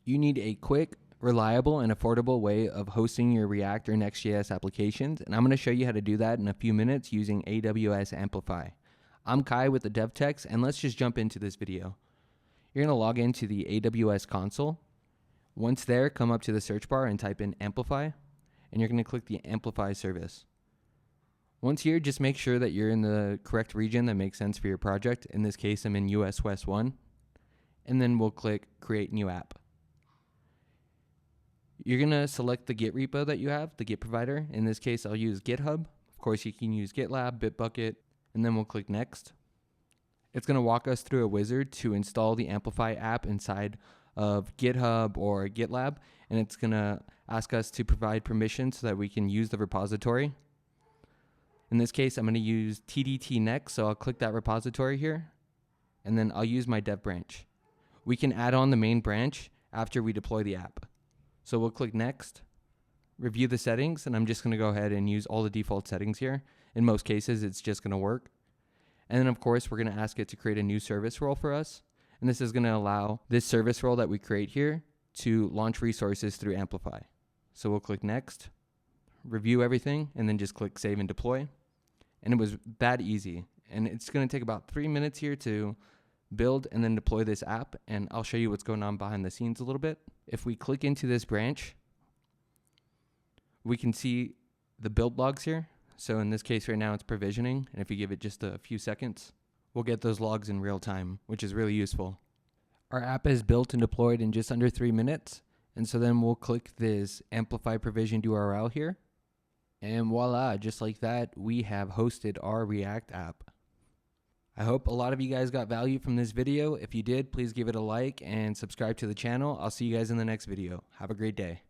You need a quick, reliable, and affordable way of hosting your React or Next.js applications, and I'm going to show you how to do that in a few minutes using AWS Amplify. I'm Kai with the DevTechs, and let's just jump into this video. You're going to log into the AWS console. Once there, come up to the search bar and type in Amplify, and you're going to click the Amplify service. Once here, just make sure that you're in the correct region that makes sense for your project. In this case, I'm in US West 1, and then we'll click Create New App. You're going to select the Git repo that you have, the Git provider. In this case, I'll use GitHub. Of course, you can use GitLab, Bitbucket, and then we'll click Next. It's going to walk us through a wizard to install the Amplify app inside of GitHub or GitLab, and it's going to ask us to provide permission so that we can use the repository. In this case, I'm going to use TDT Next, so I'll click that repository here, and then I'll use my dev branch. We can add on the main branch after we deploy the app. So we'll click Next, review the settings, and I'm just going to go ahead and use all the default settings here. In most cases, it's just going to work. And then, of course, we're going to ask it to create a new service role for us. And this is going to allow this service role that we create here to launch resources through Amplify. So we'll click Next, review everything, and then just click Save and Deploy. And it was that easy. And it's going to take about 3 minutes here to build and then deploy this app, and I'll show you what's going on behind the scenes a little bit. If we click into this branch, we can see the build logs here. So in this case right now it's provisioning, and if you give it just a few seconds, we'll get those logs in real time, which is really useful. Our app is built and deployed in just under 3 minutes, and so then we'll click this Amplify provisioned URL here, and voila, just like that, we have hosted our React app. I hope a lot of you guys got value from this video. If you did, please give it a like and subscribe to the channel. I'll see you guys in the next video. Have a great day.